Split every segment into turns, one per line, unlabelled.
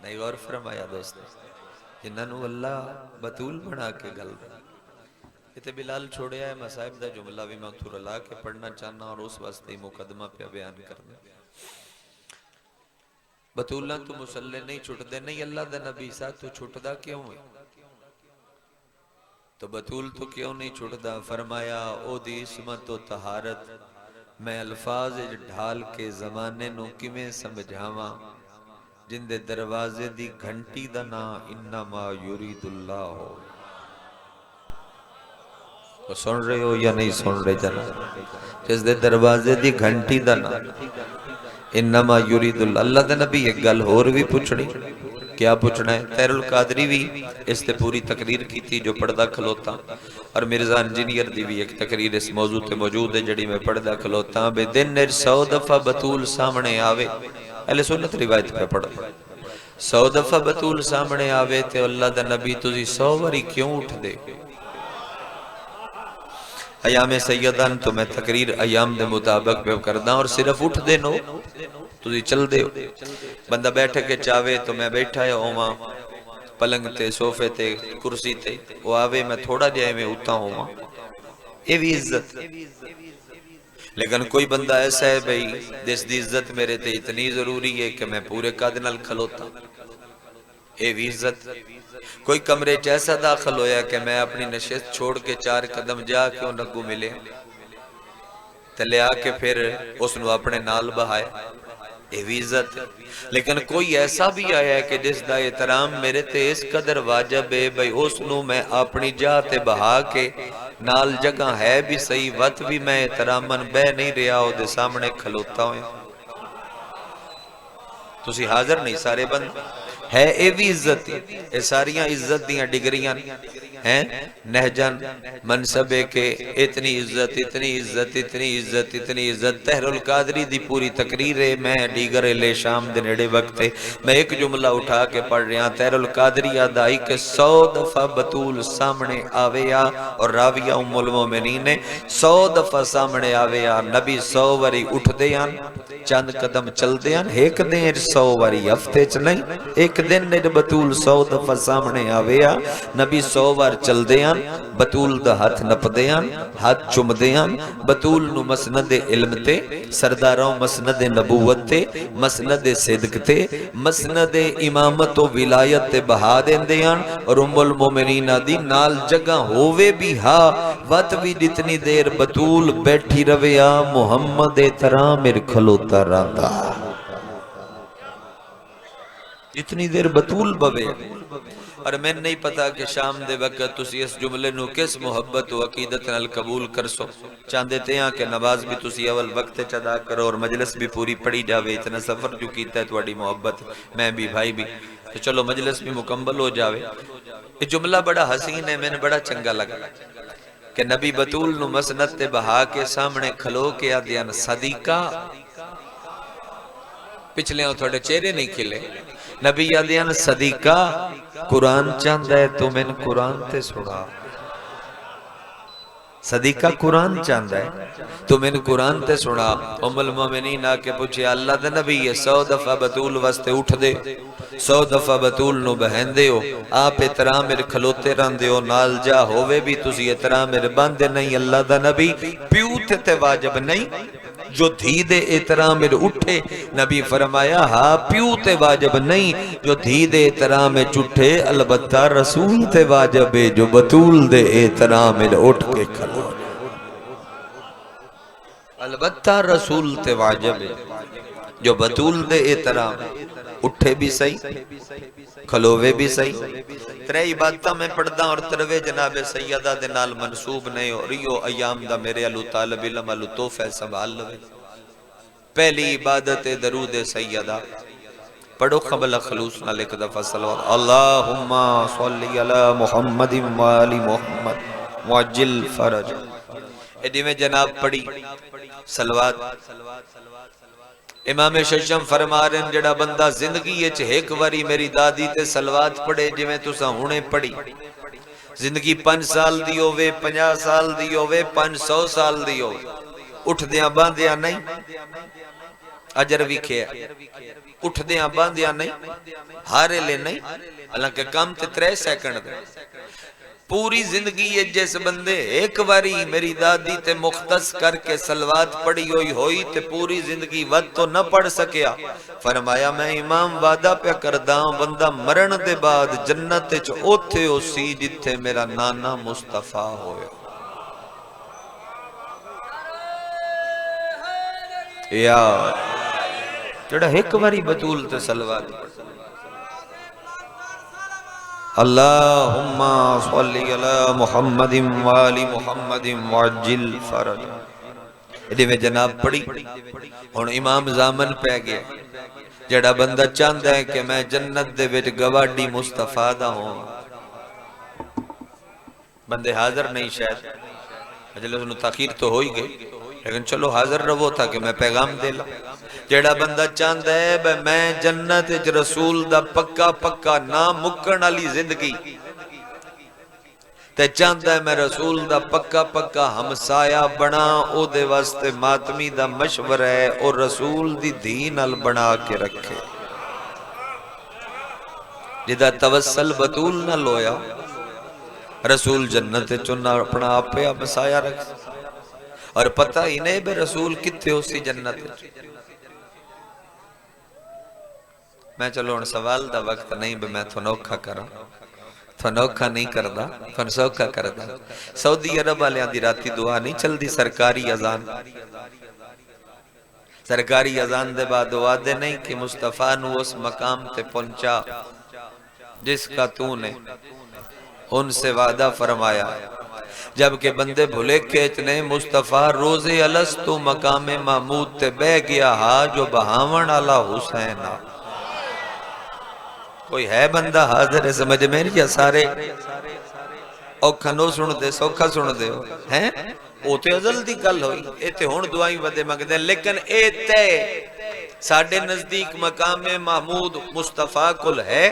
نہیں غور فرمایا دوست جنہوں اللہ بطول بنا کے گل رہا یہ تے بلال چھوڑیا ہے مصائب دا جملہ بھی میں اتھو رلا کے پڑھنا چاہنا اور اس واسطے مقدمہ پہ بیان کرنا بطولہ تو مسلح نہیں چھوٹ دے نہیں اللہ دا نبی ساتھ تو چھوٹ دا کیوں ہے تو بطول تو کیوں نہیں چھوٹ دا فرمایا او دی عصمت و طہارت میں الفاظ ڈھال کے زمانے نو کمیں سمجھاواں جن دے دروازے دی گھنٹی دا نا انما یرید اللہ ہو تو سن رہے ہو یا نہیں سن رہے جناب جس دے دروازے دی گھنٹی دا نا انما یرید اللہ اللہ دے نبی ایک گل اور بھی پوچھنی کیا پوچھنا ہے تیر القادری بھی اس تے پوری تقریر کی تھی جو پردہ کھلوتا اور مرزا انجینئر دی بھی ایک تقریر اس موضوع تے موجود ہے جڑی میں پردہ کھلوتا بے دن نر 100 دفعہ بطول سامنے آوے اہل سنت روایت پہ پڑھ 100 دفعہ بطول سامنے آوے تے اللہ دا نبی تجھی 100 واری کیوں اٹھ دے ایام سیدان تو میں تقریر ایام دے مطابق پہ کردہ اور صرف اٹھ دے نو تجھی چل دے بندہ بیٹھے کے چاہوے تو میں بیٹھا ہے ہوں پلنگ تے صوفے تے کرسی تے وہ آوے میں تھوڑا جائے میں اٹھا ہوں اے بھی عزت لیکن کوئی بندہ ایسا ہے بھئی جس دی عزت میرے تے اتنی ضروری ہے کہ میں پورے قادنال کھلوتا اے بھی عزت کوئی کمرے جیسا داخل ہویا کہ میں اپنی نشست چھوڑ کے 4 قدم جا کے انہوں ملے تلے آ کے پھر اس نے اپنے نال بہائے یہ بھی عزت لیکن کوئی ایسا بھی آیا ہے کہ جس دا احترام میرے تے اس قدر واجب ہے بھئی اس نو میں اپنی جاتے بہا کے نال جگہ ہے بھی صحیح وقت بھی میں احترامن بے نہیں رہا ہو دے سامنے کھلوتا ہوئے تسی حاضر نہیں سارے بند ہے اے بھی عزت اے ساریاں عزت دیاں ڈگریاں ہیں نہجن منصبے کے اتنی عزت اتنی عزت اتنی عزت اتنی عزت تہر القادری دی پوری تقریر ہے میں ڈیگر لے شام دے نیڑے وقت ہے میں ایک جملہ اٹھا کے پڑھ رہا تہر القادری آدائی کہ 100 دفعہ بطول سامنے آویا اور راویہ ام المومنین نے 100 دفعہ سامنے آویا نبی 100 وری اٹھ دیان چند قدم چل دیان ایک دن 100 وری ہفتے چ نہیں ایک دن نے بطول 100 دفعہ سامنے آویا نبی 100 وار چل دیان بطول دا ہاتھ نپ دیان ہاتھ چم دیان بطول نو مسند علم تے سرداروں مسند نبوت تے مسند صدق تے مسند امامت و ولایت تے بہا دین دیان اور ام المومنین دی نال جگہ ہووے بھی ہاں وقت بھی جتنی دیر بطول بیٹھی رویا محمد ترام کھلوتا رہتا اتنی دیر بطول بوے اور میں نہیں پتا کہ شام دے وقت تسی اس جملے نو کس محبت و عقیدت نال قبول کر سو چاندے تے ہیں کہ نماز بھی تسی اول وقت چدا کرو اور مجلس بھی پوری پڑی جاوے اتنا سفر جو کیتا ہے تواڈی محبت میں بھی بھائی بھی تو چلو مجلس بھی مکمل ہو جاوے یہ جملہ بڑا حسین ہے میں نے بڑا چنگا لگا کہ نبی بطول نو مسند تے بہا کے سامنے کھلو کے آدیان صدیقہ پچھلے ہوں تھوڑے چہرے نہیں کھلے نبی آدیان صدیقہ قرآن چاندہ ہے تو میں نے قرآن تے سڑا صدیقہ قرآن چاندہ ہے تو میں نے قرآن تے سنا ام المومنین آکے پوچھے اللہ دے نبی یہ 100 دفعہ بطول واسطے اٹھ دے 100 دفعہ بطول نو بہن دے ہو آپ احترام میرے کھلوتے رہن دے ہو نال جا ہووے بھی تسی احترام میرے باندے نہیں اللہ دا نبی پیوتے تے واجب نہیں جو دھی دے احترام میرے اٹھے نبی فرمایا ہاں پیو تے واجب نہیں جو دھی دے احترام میں چٹھے البتہ رسول تے واجب ہے جو بطول دے احترام میں اٹھ کے کھلو البتہ رسول تے واجب ہے جو بطول دے احترام اٹھے بھی صحیح کھلوے بھی صحیح ترے عبادتہ میں پڑھدا اور تروے جناب سیدہ دے نال منصوب نہیں ہو رہی ہو ایام دا میرے علو طالب علم علو توفہ سنبھال لوے پہلی عبادت درود سیدہ پڑھو قبل خلوص نہ لکھ دفع صلوات اللہم صلی علی محمد والی محمد معجل فرج ایڈی میں جناب پڑھی صلوات امام ششم فرما رہے ہیں جڑا بندہ زندگی یہ ایک واری میری دادی تے صلوات پڑھے جو میں تو ساہونے پڑھی زندگی 5 سال دی ہووے 50 سال دی ہووے 500 سال دی ہووے اٹھ دیاں باندیاں نہیں اجر بھی کھیا اٹھ دیاں باندیاں نہیں ہارے لے نہیں حالانکہ کم تے 3 سیکنڈ دے پوری زندگی ہے جس بندے ایک باری میری دادی تے مختص کر کے صلوات پڑھی ہوئی تے پوری زندگی ود تو نہ پڑھ سکیا فرمایا میں امام وعدہ پہ کرداں بندہ مرن دے بعد جنت چ اوتھے ہو سی جتھے میرا نانا مصطفیٰ ہوئے یار جڑا ایک باری بطول تے صلوات اللہم صلی علی محمد والی محمد وعجل فرج ایڈی میں جناب پڑھی اور امام زامن پہ گیا جڑا بندہ چاہتا ہے کہ میں جنت دے وچ گواڈی مصطفیٰ دا ہوں بندے حاضر نہیں شاید اجلس انہوں تاخیر تو ہوئی گئی لیکن چلو حاضر رہو تھا کہ میں پیغام دے لا جیڑا بندہ چاہتا ہے بے میں جنت اچ رسول دا پکا پکا نام مکن علی زندگی تے چاہتا ہے میں رسول دا پکا پکا ہمسایہ بنا او دے واسطے ماتمی دا مشورہ ہے اور رسول دی دین ال بنا کے رکھے جدہ توسل بطول نہ لویا رسول جنت چننا اپنا آپ پہ ہمسایہ رکھ اور پتہ ہی نہیں بے رسول کتے ہو سی جنت میں چلو ان سوال دا وقت نہیں بے میں تھنوکھا کرا تھنوکھا نہیں کردہ تھنسوکھا کردہ سعودی عرب والے دی راتی دعا نہیں چل دی سرکاری اذان سرکاری اذان دے بعد دعا دے نہیں کہ مصطفیٰ نو اس مقام تے پہنچا جس کا تو نے ان سے وعدہ فرمایا جبکہ بندے بھلے کہتنے مصطفیٰ روز الستو مقام محمود تے بہ گیا ہا جو بہاون علی حسین کوئی ہے بندہ حاضر ہے سمجھ میں یا سارے اوکھا نو سن دے سوکھا سن دے ہو ہیں او تے ازل دی گل ہوئی اے تے ہون دعائیں ودے مانگ دیں لیکن اے تے ساڑھے نزدیک مقام محمود مصطفیٰ کل ہے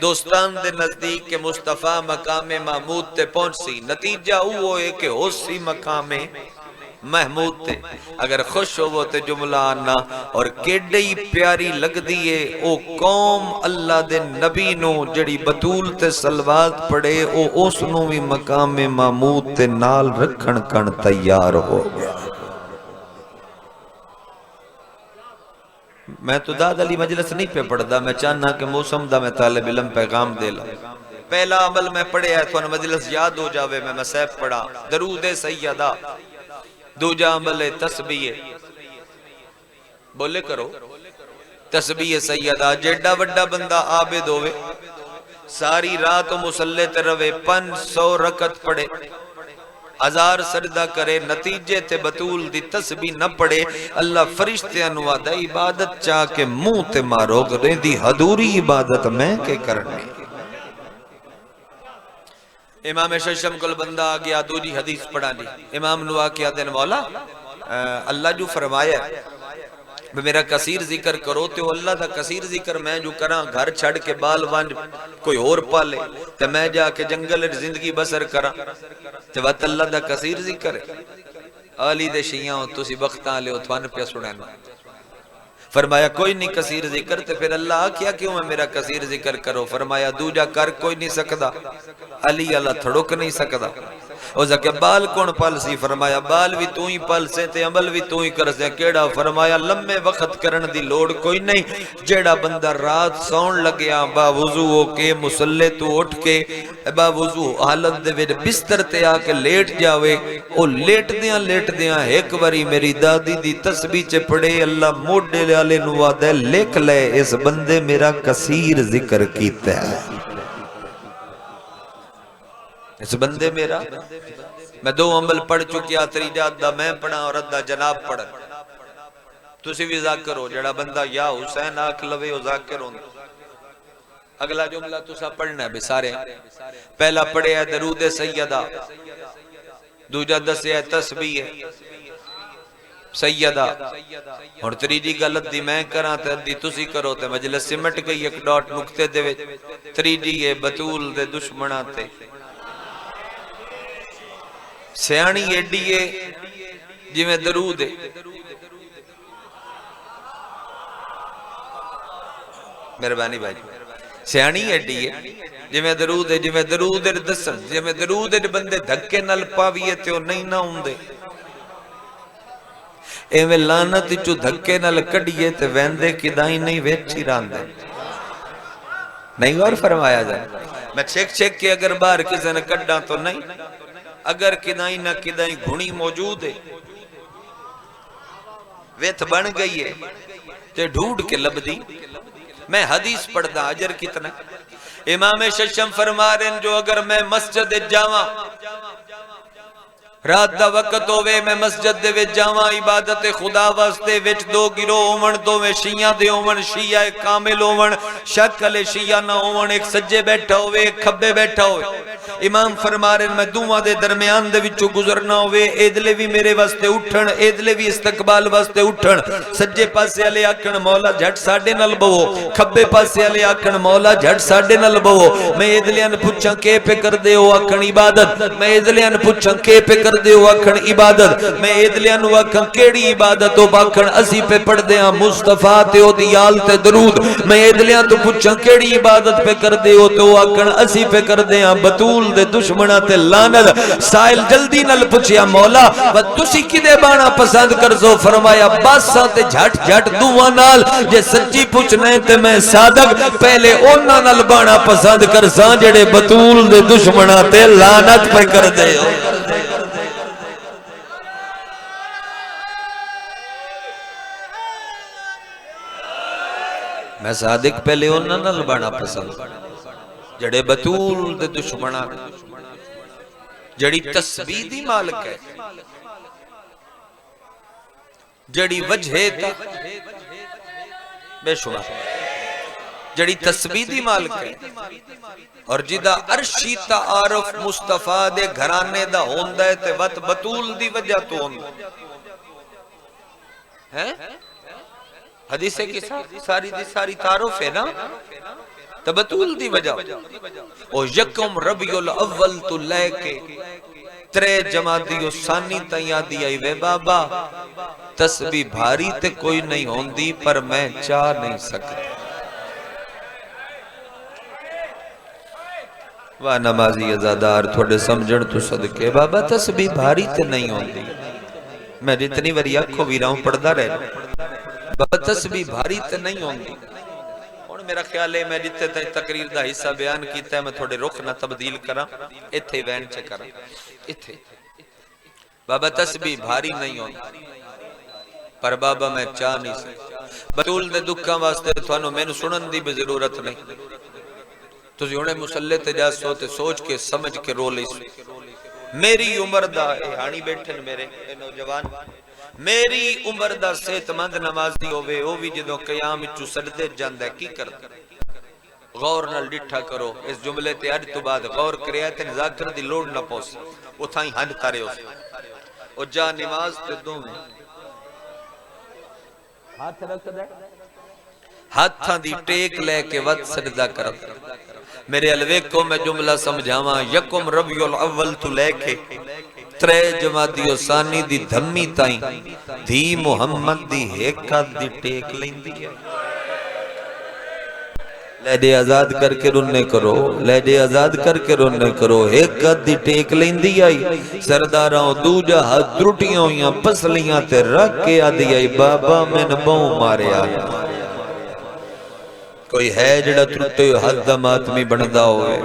دوستان دے نزدیک کے مصطفیٰ مقام محمود تے پہنچ سی نتیجہ ہوئے کہ ہو سی مقام محمود تے اگر خوش ہو تے جملہ آنا اور کیڑی پیاری لگ دیئے او قوم اللہ دے نبی نو جڑی بطول تے صلوات پڑے او اس نو بھی مقام محمود تے نال رکھن کن تیار ہو گیا میں تو داد علی مجلس نہیں پہ پڑھ دا میں چاہنا کہ موسم دا میں طالب علم پیغام دے لا پہلا عمل میں پڑھے ہے تو مجلس یاد ہو جاوے میں مسیب پڑھا درود سیدہ دوجا عمل تسبیح بولے کرو تسبیح سیدہ جیڑا وڈا بندہ عابد ہوئے ساری رات و مسلح تے روے 500 رکعت پڑھے 1000 سجدہ کرے نتیجے تے بطول دی تسبیح نہ پڑے اللہ فرشتے انوادہ عبادت چاہ کے منہ تے مارو گرے دی حضوری عبادت میں کے کرنے امام ششم کل بندہ آگیا دوجی حدیث پڑھا لی امام نوا کیا دن مولا اللہ جو فرمایا میرا کثیر ذکر کرو تو اللہ دا کثیر ذکر میں جو کراں گھر چھڑ کے بال وانج کوئی اور پالے تو میں جا کے جنگل زندگی بسر کراں تو وقت اللہ دا کثیر ذکر ہے آلی دے شیعوں تسی بختان لے اتوان پہ سنینا فرمایا کوئی نہیں کثیر ذکر تے پھر اللہ کیا کیوں میں میرا کثیر ذکر کرو فرمایا دوجا کر کوئی نہیں سکدا علی اللہ تھڑک نہیں سکدا او زکے بال کون پل سی فرمایا بال بھی تو ہی پل سے تے عمل بھی تو ہی کر سے کیڑا فرمایا لمبے وقت کرن دی لوڑ کوئی نہیں جیڑا بندہ رات سون لگیا با وضو ہو کے مسلح تو اٹھ کے با وضو حالت دے وچ بستر تے آ کے لیٹ جاوے او لیٹ دیاں ایک باری میری دادی دی تسبیح چ پڑھے اللہ موڈے والے نو وعدہ لکھ لے اس بندے میرا کثیر ذکر کیتا ہے اس بندے میرا میں 2 عمل پڑھ چکیا تریجات دا میں پڑھا اور ادھا جناب پڑھا تسی بھی ذاکر ہو جڑا بندہ یا حسین آکھ لوے ہو ذاکر ہوں اگلا جملہ تسا پڑھنا ہے بسارے پہلا پڑھے ہے درود سیدہ دوجہ دسے ہے تسبیح سیدہ اور تریجی غلط دی میں کراں تے ادھی تسی کرو تے مجلس سمٹ گئی ایک ڈاٹ نکتے دے وچ تریجی ہے بطول دے دشمناں تے سیانی ایڈی ہے جی میں درود ہے مہربانی بھائی سیانی ایڈی ہے جویں درود دسن جویں درود بندے دھکے نال پاویے تے او نہیں نہ ہوندے ایویں لعنت چو دھکے نال کڈیے تے ویندے کدائی نہیں ویچی راندے نہیں غور فرمایا جائے میں چھک کے اگر باہر کسی نے کڈا تو نہیں اگر کدائی نہ کدائی گھنی موجود ہے ویت بن گئی ہے تے ڈھونڈ کے لب دی میں حدیث پڑھدا اجر کتنا امام ششم فرما رہے ہیں جو اگر میں مسجد جاواں رات دا وقت ہوئے میں مسجد دے وچ جاواں عبادت خدا واسطے وچ دو گروہ ہون دوویں شیعہ دے ہون شیعہ کامل ہون شک والے شیعہ نہ ہون ایک سجے بیٹھا ہوئے ایک کھبے بیٹھا ہوئے امام فرما رہے ہیں میں دوواں دے درمیان دے وچوں گزرنا ہوئے ایدلے بھی میرے واسطے اٹھن ایدلے بھی استقبال واسطے اٹھن سجے پاسے والے آکھن مولا جھٹ ساڈے نال بہو کھبے پاسے والے آکھن مولا جھٹ ساڈے نال بہو میں ایدلیاں پوچھاں کہ پہ کر دے او آکھن عبادت میں ایدلیاں پوچھاں کہ پہ کر دے او آکھن عبادت میں ایدلیاں نو آکھن کیڑی عبادت او آکھن اسی پہ پڑھ دے ہاں مصطفیٰ تے او دی آل تے درود میں ایدلیاں تو پوچھاں کیڑی عبادت پہ کر دے او تو آکھن اسی پہ کر دے ہاں بطول دے دشمنہ تے لعنت سائل جلدی نل پوچھیا مولا و تسی کدے بانا پسند کر زو فرمایا باسا تے جھٹ جھٹ دعا نال جے سچی پوچھنے تے میں صادق پہلے اونا نل بانا پسند کر ساں جڑے بطول دے دشمنہ تے لعنت پہ کر دے ہو میں صادق پہلے اونا نل بانا پسند جڑے بطول دے دشمنہ جڑی تسبیح دی مالک ہے جڑی وجہ تا بے شمار جڑی تسبیح دی مالک ہے اور جدہ عرشی تعارف مصطفیٰ دے گھرانے دا ہوندہ ہے تے بطول دی وجہ تو ہوندہ ہے حدیث ہے کہ ساری تعارف ہے نا تبتول دی وجہ او یکم ربیع الاول تو لے کے ترے جمادیو ثانی تیادی آئی وے بابا تسبیح بھاری تے کوئی نہیں ہوندی پر میں چاہ نہیں سکتا واہ نمازی ازادار تھوڑے سمجھن تو صدقے بابا تسبیح بھاری تے نہیں ہوندی میں جتنی وری آنکھوں ویراؤں پڑھدا رہے بابا تسبیح بھاری تے نہیں ہوندی میرا خیال ہے میں جتے تقریر دا حصہ بیان کیتا ہے میں تھوڑے رخ نہ تبدیل کرا اتھے وین چے کرا اتھے بابا تسبیح بھاری نہیں ہوتا پر بابا میں چاہ نہیں سکتا بطول دے دکھاں واسطے تھانو میں نے سنن دی بھی ضرورت نہیں تو زیونے مسلح تے جا سوتے سوچ کے سمجھ کے رو لی میری عمر دا ہانی بیٹھن میرے نوجوان میری عمر دا صحت مند نمازی ہوئے او بھی جدوں قیام چو سجدے جاندہ کی کرتا غور نال ڈٹھا کرو اس جملے تے اج تو بعد غور کریا تے ذاکر دی لوڑ نہ پوس او تھائیں ہن تارے اس او جا نماز تے دوں میں ہاتھ رکھ دے ہاتھاں دی ٹیک لے کے ود سجدہ کرتا میرے الوے کو میں جملہ سمجھاواں یکم ربیع الاول تو لے کے ترے جمادی و ثانی دی دھمی تائیں دھی محمد دی حقت دی ٹیک لیندی ہے لہجے آزاد کر کے رننے کرو لہجے آزاد کر کے رننے کرو حقت دی ٹیک لیندی آئی سرداراں دوجہ ہاتھ ترٹیاں ہویاں پسلیاں تے رکھ کے آدھی آئی بابا میں نبوں مارے آئی کوئی ہے جڑا ترٹے حد دم آدمی بندہ ہوئے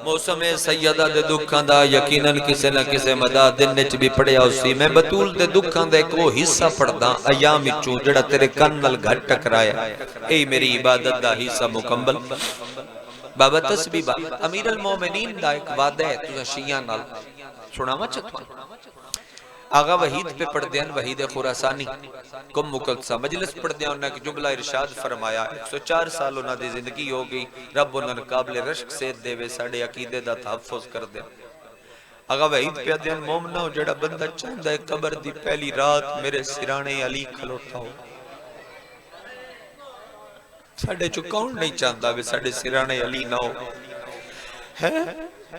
موسم سیدہ دے دکھان دا یقیناً کسے نہ کسے مدہ دن نچ بھی پڑیا اسی میں بطول دے دکھان دا ایک وہ حصہ پڑھدا ایامی چوں جڑا تیرے کنل گھٹ ٹکرایا اے میری عبادت دا حصہ مکمل بابا تسبیح بابا امیر المومنین دا ایک وعدہ ہے تجھا شیعہ نال سناوا چتوان آغا وحید پہ پڑھ دیاں وحید خوراسانی کم مقدسہ مجلس پڑھ دیاں انہاں کی جملہ ارشاد فرمایا 104 سال انہاں دی زندگی ہو گئی رب انہاں قابل رشک سید دے وے ساڑے عقیدے دا تحفظ کر دے آغا وحید پہ دیاں مومنہ جڑا بندہ چاندہ ہے قبر دی پہلی رات میرے سرانے علی کھلوتا ہو ساڑے چکاؤں نہیں چاندہ کہ ساڑے سرانے علی نہ ہو ہے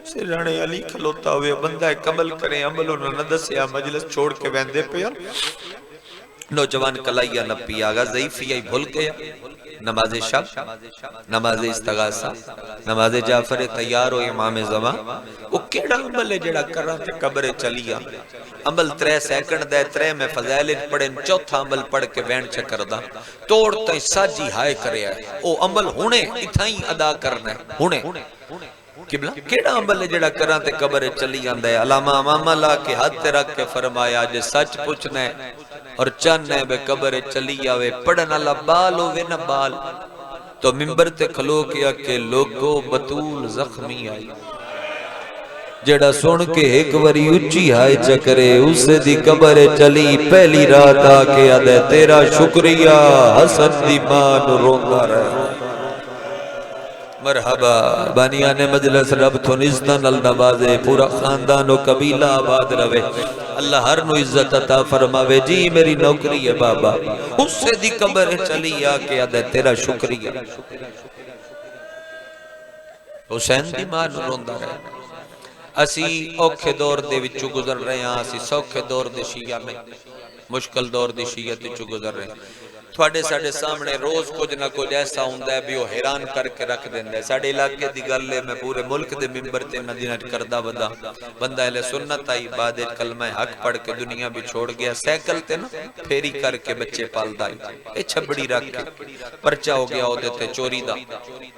سرانے علی کھلوتا ہوئے بندہ قبل کریں عمل انہوں نے دسیا مجلس چھوڑ کے ویندے پہ نوجوان کلائیا نپی آگا ضعیفی آئی بھول گیا نماز شب نماز استغاثہ نماز جعفر تیار ہو امام زمان وہ کیڑا عمل ہے جڑا کر رہا تھے قبر چلیا عمل 3 سیکنڈ دے 3 میں فضائل پڑھیں چوتھا عمل پڑھ کے وین چکر دا توڑتا ہی ساجی ہائے کرے آئے او عمل ہونے اتھائی ادا کرنا ہے ہونے قبلہ کیڑا عمل ہے جڑا کر رہا تھے قبر چلی آندہ ہے علامہ امام اللہ کے ہاتھ رکھ کے فرمایا جے سچ پوچھنا ہے اور چاہنے بے قبر چلی آوے پڑھن اللہ بال ہوئے نہ بال تو ممبر تے کھلو کیا کہ لوگو بطول زخمی آئی جڑا سن کے ایک وری اچھی ہائے چکرے اسے دی قبر چلی پہلی رات آکے آدھے تیرا شکریہ حسن دی مان روندہ رہے مرحبا بانیان مجلس رب تو نزدن النوازے پورا خاندان و قبیلہ آباد روے اللہ ہر نو عزت عطا فرماوے جی میری نوکری ہے بابا اس سے دی قبر چلی آکے آدھے تیرا شکریہ حسین دی مان روندہ رہے اسی اوکھے دور دے وچو گزر رہے ہیں اسی سوکھے دور دے شیعہ میں مشکل دور دے شیعہ وچو گزر رہے ہیں تھوڑے ساڑھے سامنے روز کچھ نہ کچھ ایسا ہوندہ ہے بھی وہ حیران کر کے رکھ دیندہ ہے ساڑھے علاقے دی گلے میں پورے ملک دے ممبر تے مدینہ کردہ بدا بندہ اہل سنت آئی بعد کلمہ حق پڑھ کے دنیا بھی چھوڑ گیا سیکل تے نا پھیری کر کے بچے پال دائی اے چھبڑی رکھ کے پرچہ ہو گیا ہوتے تھے چوری دا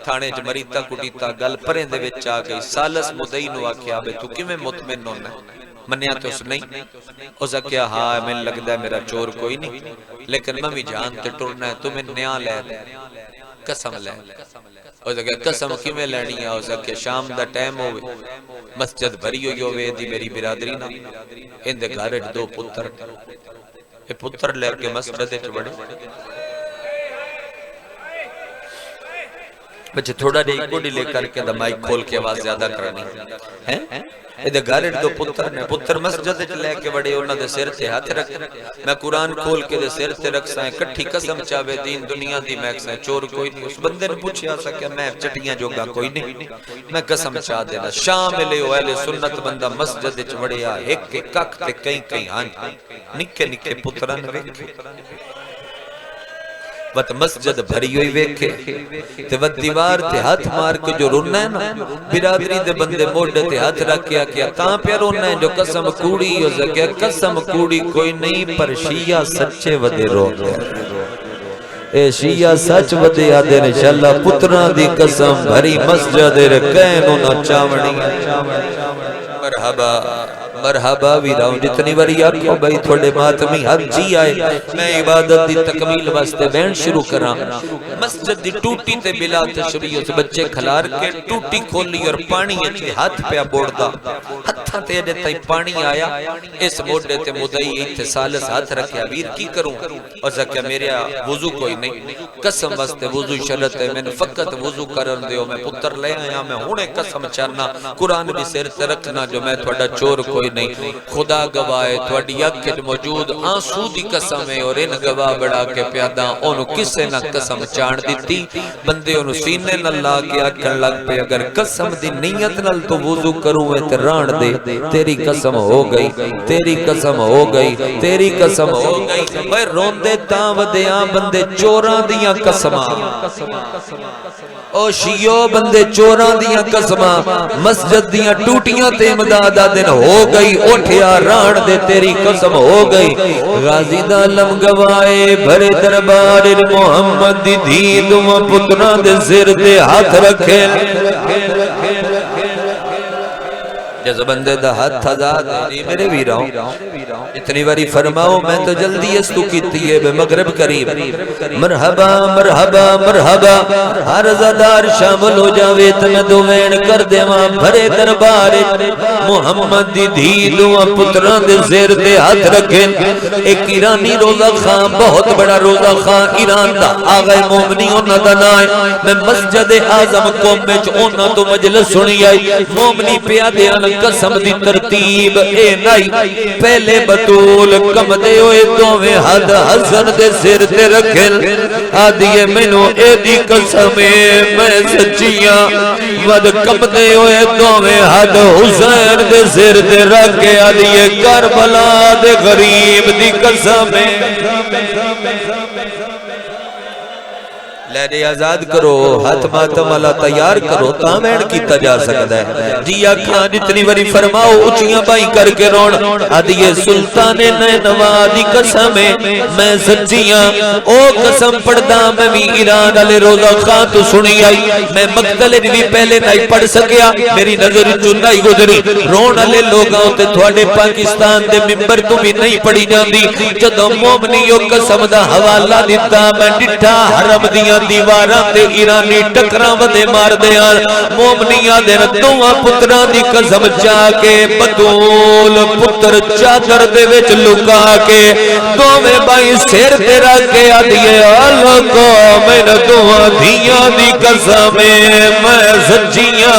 تھانے جمریتا کٹیتا گل پریں دے وچ آ گئی سالس مدینو آکھیا بے تو کیویں مطمئن ہونا ہے منیا تو اس نہیں اس کیا ہاں میں لگتا ہے میرا چور کوئی نہیں لیکن میں بھی جان تے ٹرنا ہے تمہیں نیا لے دے قسم لے اس کیا قسم کی میں لینی ہے اس کیا شام دا ٹائم ہوئے مسجد بھری ہوئی ہوئے دی میری برادری نا اندے گھارٹ 2 پتر یہ پتر لے کے مسجد اچھ بڑے بچے تھوڑا دے ایک بوڈی لے کر کے دا مائک کھول کے آواز زیادہ کرنی ہے ادھے گھارٹ 2 پتر نے پتر مسجد لے کے بڑے انہوں نے سر تے ہاتھ رکھ میں قرآن کھول کے دے سر تے رکھ سائیں کٹھی قسم چاہوے دین دنیا دی میں سائیں چور کوئی نہیں اس بندے نے پوچھے آسا کہ میں چٹیاں جوگا کوئی نہیں میں قسم چاہ دینا شام لے ہو اہل سنت بندہ مسجد بڑے آ ایک کے کک تے کہیں ہاں نکے نکے پتران ویکھے وقت مسجد بھری ہوئی ویکھے تے وقت دیوار تے ہاتھ مار کے جو رونا ہے نا برادری دے بندے موڑے تے ہاتھ رکھیا کیا تاں پہ رونا ہے جو قسم کوڑی ہو سکیا قسم کوڑی کوئی نہیں پر شیعہ سچے ودے روتے اے شیعہ سچ ودے آدھے انشاءاللہ پتران دی قسم بھری مسجد رکھیں نونا چاوڑی مرحبا مرحبا ویراؤں جتنی وری آکھو بھائی تھوڑے ماتمی ہر جی آئے میں عبادت دی تکمیل واسطے بین شروع کراں مسجد دی ٹوٹی تے بلا تشبیہ اس بچے کھلار کے ٹوٹی کھولی اور پانی اچھے ہاتھ پہ بوڑ دا ہتھا تے جے تائی پانی آیا اس موڑے تے مدعی ایتھے سالس ہاتھ رکھیا ویر کی کروں اور سکیا میرے وضو کوئی نہیں قسم واسطے وضو شرط ہے میں نے فقط وضو کرن دیو میں پتر لے آیا میں ہونے قسم چارنا قرآن بھی سر تے رکھنا جو میں تھوڑا چور کوئی نہیں خدا گواہ تھوڑی اکھت موجود آنسو دی قسم ہے اور ان گواہ بڑھا کے پیادا انہوں کسے نہ قسم چاند دیتی بندے انہوں سینے نہ لا کے اکھن لگ پہ اگر قسم دی نیت نل تو وضو کروں ہے تے ران دے تیری قسم ہو گئی تیری قسم ہو گئی تیری قسم ہو گئی بھائی رون دے تاں ودیاں بندے چوراں دیاں قسماں او شیعو بندے چوراں دیاں قسماں مسجد دیاں ٹوٹیاں تے امدادہ دن ہو گئی اٹھیا ران دے تیری قسم ہو گئی غازی دا لم گوائے بھرے دربار محمد دی دید و پتران دے سر دے ہاتھ رکھے جیسے بندے دا ہاتھ آزاد ہے میرے ویراؤں اتنی باری فرماؤ میں تو جلدی اس تو کیتی ہے بے مغرب قریب مرحبا مرحبا مرحبا ہر زدار شامل ہو جاوے تمہیں دوین کر دے ماں بھرے دربار محمد دی دید و پتران دے زیر دے ہاتھ رکھیں ایک ایرانی روزہ خان بہت بڑا روزہ خان ایران دا آغای مومنی ہونا دنائے میں مسجد اعظم قوم میں چونہ تو مجلس سنی آئی مومنی پیادے قسم دی ترتیب اے نہیں پہلے بطول کم دے ہوئے دوویں ہاتھ حسن دے سر تے رکھن آدھیے مینوں اے دی قسم میں سچیاں ود کم دے ہوئے دوویں ہاتھ حسین دے سر تے رکھ کے آدھیے کربلا دے غریب دی قسم لہرے آزاد کرو ہاتھ ماتم اللہ تیار کرو تامین کیتا جا سکتا ہے جی آکھاں جتنی بری فرماؤ اچھیاں بائی کر کے رون آدھیے سلطان نینوا دی قسم میں سچیاں او قسم پڑھدا میں بھی ایران والے روزہ خان تو سنی آئی میں مقتل بھی پہلے نہیں پڑھ سکیا میری نظر جو نہیں گزری رون والے لوگاں تے تھوڑے پاکستان دے ممبر تو بھی نہیں پڑھی جاندی جدوں مومنیو قسم دا حوالہ دیتا میں ڈٹھا حرم دیاں دیواراں تے ایرانی ٹکراں ودے مار دیاں مومنیاں دے دوواں پتراں دی قسم چا کے بطول پتر چادر دے وچ لکا کے دوویں بائی سر تے رکھ کے آدھیے لوگو میں دوواں دھیاں دی قسم میں سچیاں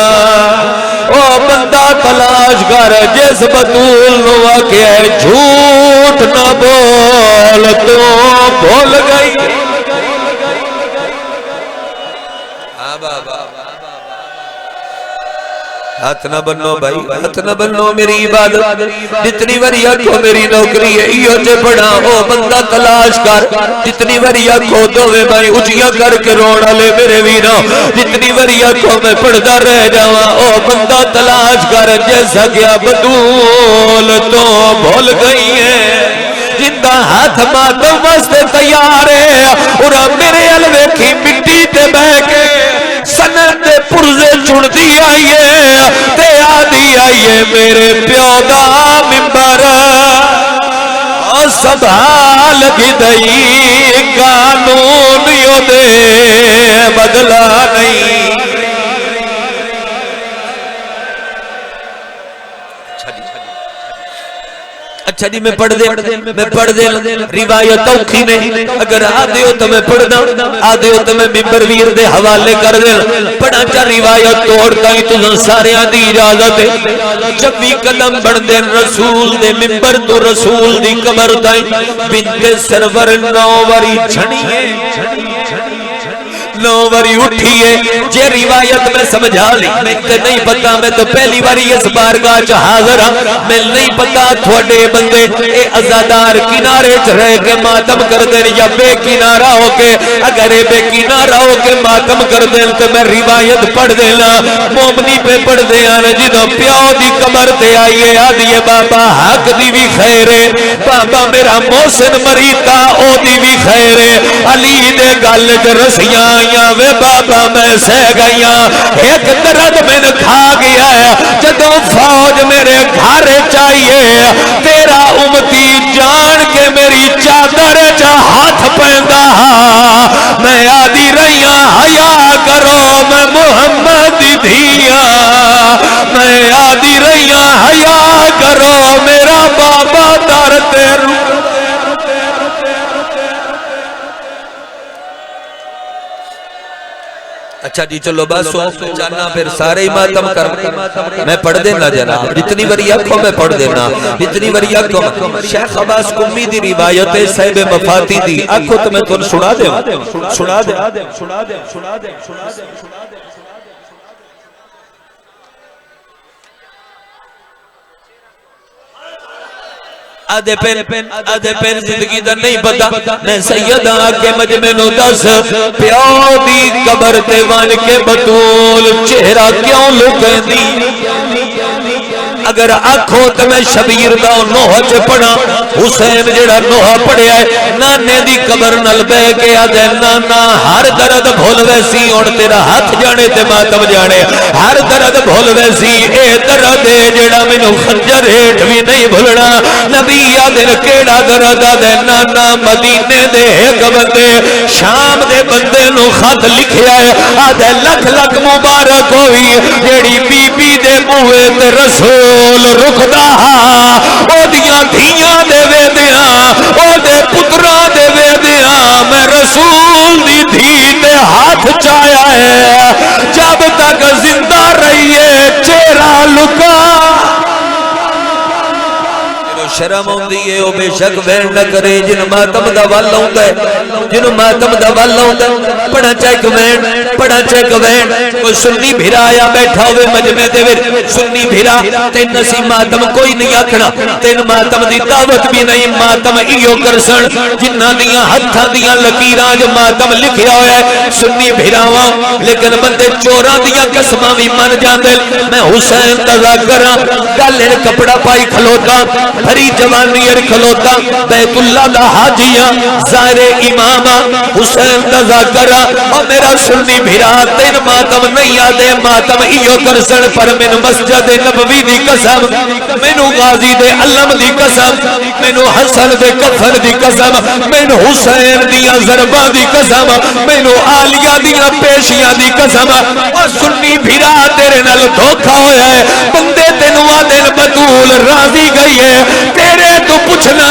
او بندہ تلاش کر جس بطول نو آکھیا جھوٹ نہ بول تو بھول گئی ہاتھ نہ بنو بھائی ہاتھ نہ بنو میری عبادت جتنی وری آکھو میری نوکری ہے ایو جے پڑھا او بندہ تلاش کر جتنی وری آکھو دوویں بھائی اچھیاں کر کے رون والے میرے ویرو جتنی وری آکھو میں پڑھدا رہ جاواں او بندہ تلاش کر جیسا کیا بطول تو بھول گئی ہے جندہ ہاتھ ماتم واسطے تیار ہے اور میرے ال ویکھی مٹی تے بہ کے سنت دے پرزے چھڑ دی آئیے تے آدھی آئیے میرے پیو دا ممبر سنبھال کی دئی قانون یو دے بدلا نہیں اچھا جی میں پڑھ دے روایت اوکھی نہیں اگر آدھے ہو تو میں پڑھ دا آدھے ہو تو میں ممبر ویر دے حوالے کر دے پڑھا چا روایت توڑتا ہی تو سارے آدھی اجازت ہے جب بھی قدم بڑھ دے رسول دے ممبر تو رسول دی قبر دائی بنت سرور نووری چھڑیے نووری اٹھیے جے روایت میں سمجھا لی میں تے نہیں پتا میں تو پہلی باری اس بارگاہ چ حاضر ہوں میں نہیں پتا تھوڑے بندے اے عزادار کنارے چ رہ کے ماتم کر دین یا بے کنارہ ہو کے اگر اے بے کنارہ ہو کے ماتم کر دین تو میں روایت پڑھ دینا مومنی پہ پڑھ دیا جدوں پیو دی قبر تے آئیے آدھیے بابا حق دی بھی خیر ہے بابا میرا محسن مریتا او دی بھی خیر ہے علی دے گل چ رسیاں وے بابا میں سہ گئیاں ایک درد میں نے کھا گیا ہے جدوں فوج میرے گھر چاہیے تیرا امتی جان کے میری چادر چا ہاتھ پیندا میں آدھی رہیاں حیا کرو میں محمد دی دھیاں میں آدھی رہیاں حیا کرو میرا بابا در تے اچھا جی چلو بس جانا پھر سارے ماتم کر میں پڑھ دینا جناب جتنی بری آنکھوں میں پڑھ دینا جتنی بری آنکھوں شیخ عباس قمی دی روایت صاحب مفاتی دی آنکھوں تو میں تن سنا دے آدھے پین زندگی دا نہیں پتا میں سیدہ کے مجمع نو دس پیو دی قبر تے وان کے بطول چہرہ کیوں لکیں دی اگر آنکھو تو میں شبیر دا نوح چے پڑھا حسین جڑا نوح پڑھیا ہے نانے دی قبر نل بے کے آدھے نانا ہر درد بھول ویسی اور تیرا ہاتھ جانے تے ماتم جانے ہر درد بھول ویسی اے درد جڑا منو خنجر ہیٹ بھی نہیں بھولنا نبی آدھے کیڑا درد آدھے نانا مدینے دے ایک بندے شام دے بندے نو خط لکھیا ہے آدھے لکھ لکھ مبارک ہوئی جیڑی بی بی دے موے تے رسول رکھدا او دیاں دھیاں دے وے دیاں او دے پترا دے وے دیاں میں رسول دی دھی تے ہاتھ چایا ہے جب تک زندہ رہیے چہرہ لکا شرم ہوندی ہے او بے شک وین نہ کرے جن ماتم دا ول ہوندا ہے جن ماتم دا ول ہوندا ہے پڑھا چیک وین پڑھا چیک وین کوئی سنی بھرا آیا بیٹھا ہوئے مجمع دے وچ سنی بھرا تین نسی ماتم کوئی نہیں آکھنا تین ماتم دی دعوت بھی نہیں ماتم ایو کرسن جنہاں دیاں ہتھاں دیاں لکیراں جو ماتم لکھیا ہویا ہے سنی بھراواں لیکن بندے چوراں دیاں قسماں وی من جاندے میں حسین دا ذاکراں گل کپڑا پائی کھلوتا بھری جوانی کھلوتا بیت اللہ دا حاجیاں زائر امام حسین دا ذاکرہ اور میرا سنی بھرا تین ماتم نہیں آدے ماتم ایو کرسن پر من مسجد نبوی دی قسم مینو غازی دے علم دی قسم مینو حسن دے کفن دی قسم مینو حسین دیا ضربہ دی قسم مینو آلیہ دیا پیشیاں دی قسم اور سنی بھرا تیرے نال دھوکھا ہویا ہے بندے تینوا دن بطول راضی گئی ہے تیرے تو پوچھنا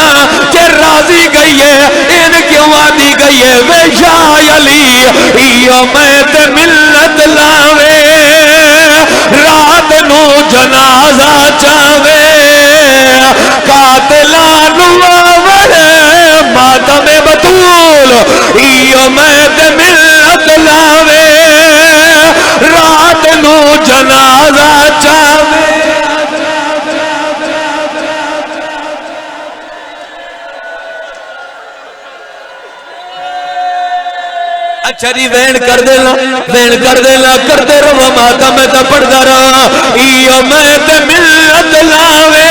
کہ راضی گئی ہے ان کیوں آدھی گئی ہے وے یا علی ایو میں تے ملت لاوے رات نو جنازہ چاوے قاتلان آوے ماتم بطول ایو میں تے ملت لاوے رات نو جنازہ چاوے اچھا جی وین کر دینا کرتے رہو ماتم میں تا پڑھدا رہا ایو میں تے ملت لاوے